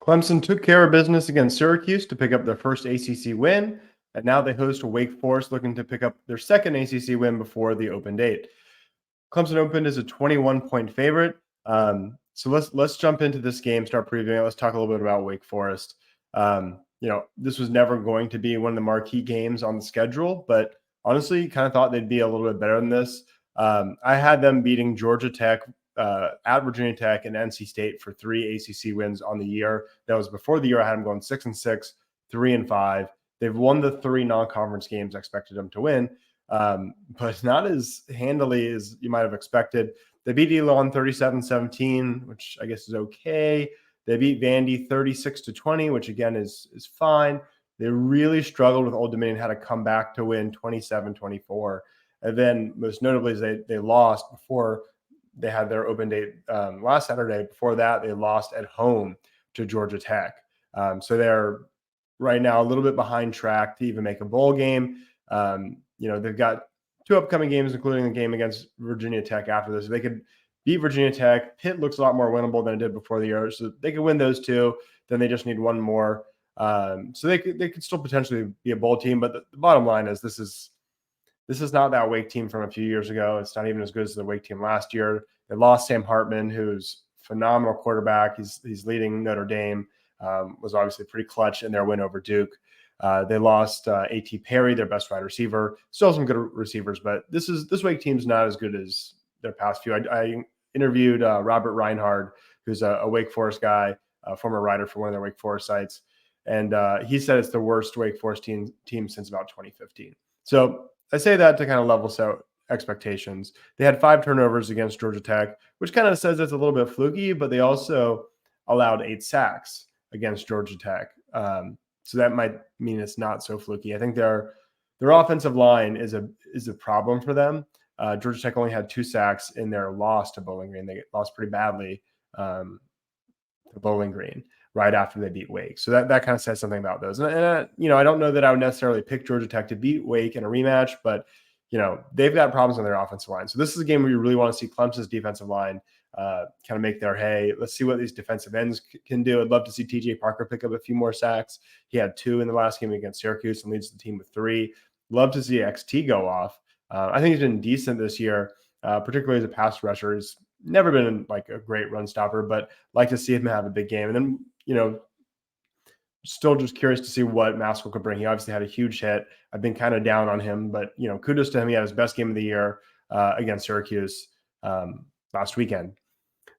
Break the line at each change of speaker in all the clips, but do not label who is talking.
Clemson took care of business against Syracuse to pick up their first ACC win, and now they host Wake Forest, looking to pick up their second ACC win before the open date. Clemson opened as a 21-point favorite. So let's jump into this game, start previewing it. Let's talk a little bit about Wake Forest. This was never going to be one of the marquee games on the schedule, but honestly, kind of thought they'd be a little bit better than this. I had them beating Georgia Tech, at Virginia Tech, and NC State for 3 ACC wins on the year. That was before the year. I had them going 6-6, 3-5. They've won the 3 non-conference games I expected them to win, but not as handily as you might have expected. They beat Elon 37-17, which I guess is okay. They beat Vandy 36-20, which again is fine. They really struggled with Old Dominion, had to come back to win 27-24. And then most notably is they lost before they had their open date last Saturday. Before that, they lost at home to Georgia Tech. So they're right now a little bit behind track to even make a bowl game. They've got 2 upcoming games, including the game against Virginia Tech after this. They could beat Virginia Tech. Pitt looks a lot more winnable than it did before the year. So they could win those 2. Then they just need one more. So they could still potentially be a bowl team. But the bottom line is this is not that Wake team from a few years ago. It's not even as good as the Wake team last year. They lost Sam Hartman, who's a phenomenal quarterback. He's leading Notre Dame. Was obviously pretty clutch in their win over Duke. They lost A.T. Perry, their best wide receiver. Still some good receivers, but this Wake team's not as good as their past few. I interviewed Robert Reinhard, who's a Wake Forest guy, a former writer for one of their Wake Forest sites, and he said it's the worst Wake Forest team since about 2015. So I say that to kind of level set expectations. They had 5 turnovers against Georgia Tech, which kind of says it's a little bit fluky, but they also allowed 8 sacks against Georgia Tech. So that might mean it's not so fluky. I think their offensive line is a problem for them. Georgia Tech only had 2 sacks in their loss to Bowling Green. They lost pretty badly to Bowling Green right after they beat Wake. So that kind of says something about those. And I don't know that I would necessarily pick Georgia Tech to beat Wake in a rematch, but they've got problems on their offensive line. So this is a game where you really want to see Clemson's defensive line kind of make their hay. Let's see what these defensive ends can do. I'd love to see TJ Parker pick up a few more sacks. He had 2 in the last game against Syracuse and leads the team with 3. Love to see XT go off. I think he's been decent this year, particularly as a pass rusher. He's never been like a great run stopper, but like to see him have a big game. And then, still just curious to see what Maskell could bring. He obviously had a huge hit. I've been kind of down on him, but kudos to him. He had his best game of the year against Syracuse last weekend.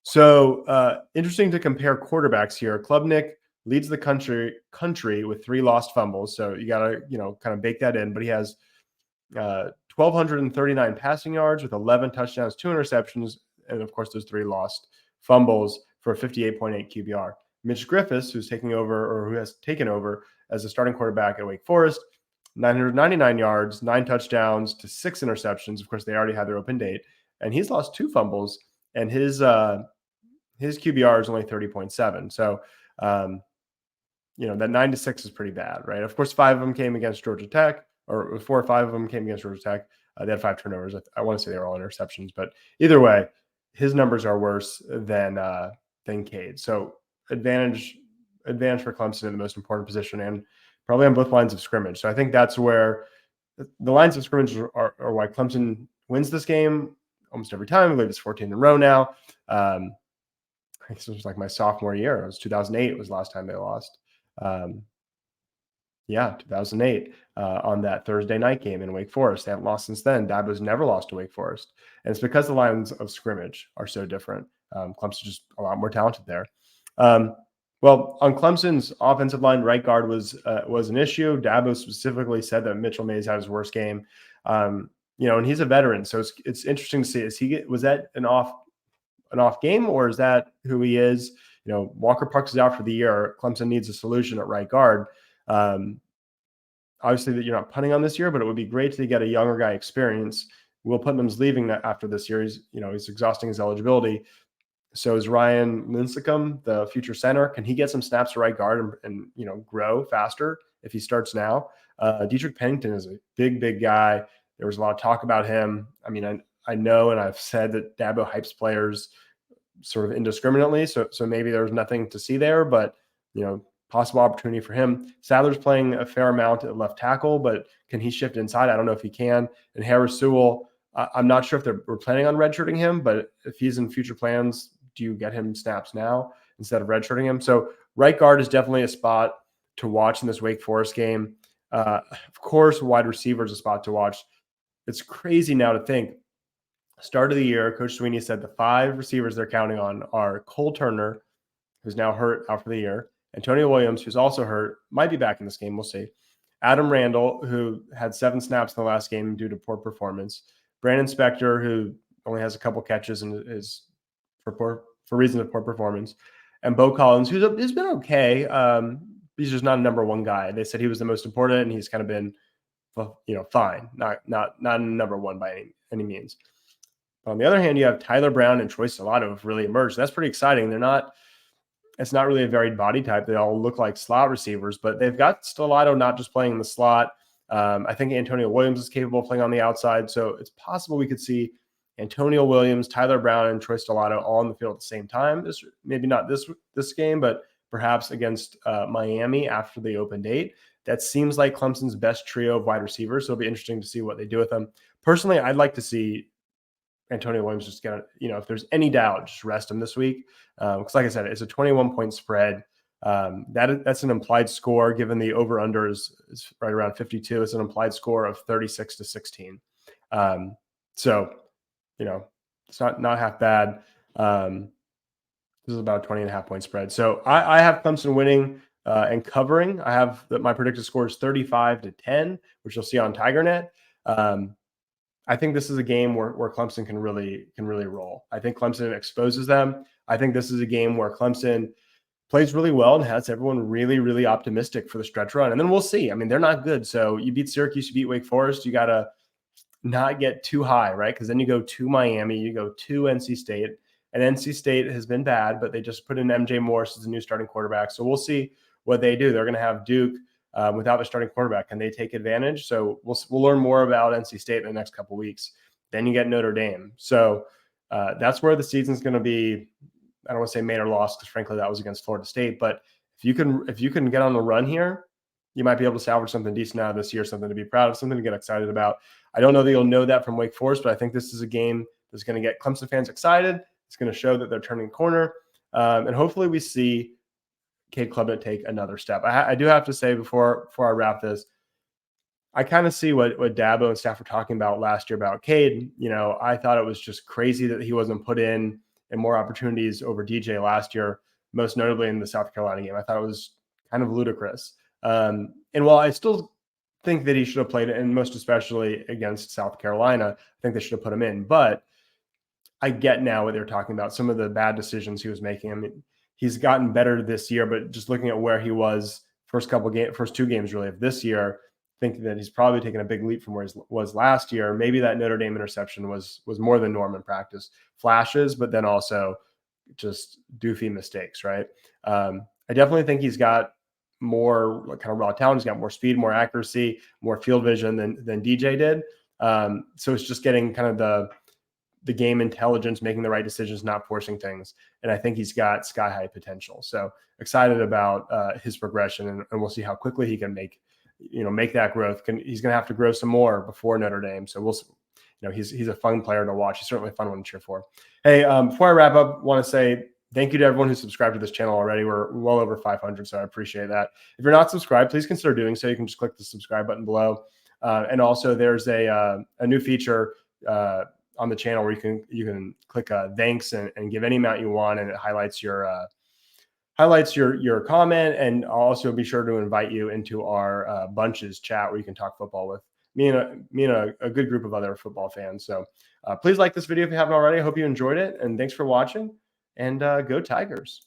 So interesting to compare quarterbacks here. Klubnik leads the country with 3 lost fumbles. So you got to kind of bake that in. But he has 1,239 passing yards with 11 touchdowns, 2 interceptions, and of course those 3 lost fumbles for a 58.8 QBR. Mitch Griffiths, who has taken over as a starting quarterback at Wake Forest, 999 yards, 9 touchdowns to 6 interceptions. Of course, they already had their open date, and he's lost 2 fumbles, and his QBR is only 30.7. So, that 9-6 is pretty bad, right? Of course, 5 of them came against Georgia Tech, or 4 or 5 of them came against Georgia Tech. They had 5 turnovers. I want to say they were all interceptions, but either way, his numbers are worse than Cade. So advantage for Clemson in the most important position, and probably on both lines of scrimmage. So I think that's where the lines of scrimmage are why Clemson wins this game almost every time. I believe it's 14 in a row now. I guess it was like my sophomore year. It was 2008 was the last time they lost. 2008 on that Thursday night game in Wake Forest. They haven't lost since then. Dabo's never lost to Wake Forest. And it's because the lines of scrimmage are so different. Clemson's just a lot more talented there. Well, on Clemson's offensive line, right guard was an issue. Dabo specifically said that Mitchell Mays had his worst game. And he's a veteran, so it's interesting to see. Was that an off game, or is that who he is? Walker Parks is out for the year. Clemson needs a solution at right guard. Obviously, that you're not punting on this year, but it would be great to get a younger guy experience. Will Putnam's leaving after this year. He's exhausting his eligibility. So is Ryan Lincecum, the future center. Can he get some snaps to right guard and grow faster if he starts now? Dietrich Pennington is a big guy. There was a lot of talk about him. I mean, I know, and I've said that Dabo hypes players sort of indiscriminately. So maybe there was nothing to see there, but possible opportunity for him. Sadler's playing a fair amount at left tackle, but can he shift inside? I don't know if he can. And Harris Sewell, I'm not sure if we're planning on redshirting him, but if he's in future plans, do you get him snaps now instead of redshirting him? So right guard is definitely a spot to watch in this Wake Forest game. Of course, wide receiver is a spot to watch. It's crazy now to think. Start of the year, Coach Sweeney said the 5 receivers they're counting on are Cole Turner, who's now hurt out for the year, Antonio Williams, who's also hurt, might be back in this game. We'll see. Adam Randall, who had 7 snaps in the last game due to poor performance. Brandon Spector, who only has a couple catches and is for reason of poor performance. And Bo Collins, who's been okay. He's just not a number 1 guy. They said he was the most important, and he's kind of been, fine. Not number 1 by any means. But on the other hand, you have Tyler Brown and Troy Stellato have really emerged. That's pretty exciting. It's not really a varied body type. They all look like slot receivers, but they've got Stellato not just playing in the slot. I think Antonio Williams is capable of playing on the outside. So it's possible we could see Antonio Williams, Tyler Brown, and Troy Stellato all on the field at the same time. Maybe not this game, but perhaps against Miami after the open date. That seems like Clemson's best trio of wide receivers. So it'll be interesting to see what they do with them. Personally, I'd like to see Antonio Williams just get, if there's any doubt, just rest him this week. Because like I said, it's a 21-point spread. That's an implied score, given the over-under is right around 52. It's an implied score of 36-16. So, it's not half bad. This is about a 20.5-point spread. So I have Clemson winning and covering. I have my predicted score is 35-10, which you'll see on TigerNet. I think this is a game where Clemson can really roll. I think Clemson exposes them. I think this is a game where Clemson plays really well and has everyone really, really optimistic for the stretch run. And then we'll see. I mean, they're not good. So you beat Syracuse, you beat Wake Forest. You got to not get too high, right? Because then you go to Miami, you go to NC State. And NC State has been bad, but they just put in MJ Morris as a new starting quarterback. So we'll see what they do. They're going to have Duke without a starting quarterback. Can they take advantage? So we'll learn more about NC State in the next couple of weeks. Then you get Notre Dame. So that's where the season's going to be. I don't want to say made or lost, because frankly that was against Florida State. But if you can get on the run here, you might be able to salvage something decent out of this year, something to be proud of, something to get excited about. I don't know that you'll know that from Wake Forest, but I think this is a game that's going to get Clemson fans excited. It's going to show that they're turning the corner, and hopefully we see Cade Klubnik take another step. I do have to say before I wrap this, I kind of see what Dabo and staff were talking about last year about Cade. I thought it was just crazy that he wasn't put in more opportunities over DJ last year, most notably in the South Carolina game. I thought it was kind of ludicrous. And while I still think that he should have played, and most especially against South Carolina, I think they should have put him in. But I get now what they're talking about, some of the bad decisions he was making. I mean, he's gotten better this year, but just looking at where he was first 2 games really of this year, think that he's probably taken a big leap from where he was last year. Maybe that Notre Dame interception was more than norm in practice. Flashes, but then also just doofy mistakes, right? I definitely think he's got more kind of raw talent. He's got more speed, more accuracy, more field vision than DJ did. So it's just getting kind of the game intelligence, making the right decisions, not forcing things. And I think he's got sky high potential. So excited about his progression, and we'll see how quickly he can make that growth. He's going to have to grow some more before Notre Dame. So he's a fun player to watch. He's certainly a fun one to cheer for. Hey, before I wrap up, want to say thank you to everyone who's subscribed to this channel already. We're well over 500, so I appreciate that. If you're not subscribed, please consider doing so. You can just click the subscribe button below. And also there's a new feature on the channel where you can click thanks and give any amount you want, and it highlights your comment. And I'll also be sure to invite you into our bunches chat where you can talk football with me and a good group of other football fans. So please like this video if you haven't already. I hope you enjoyed it, and thanks for watching, and go Tigers.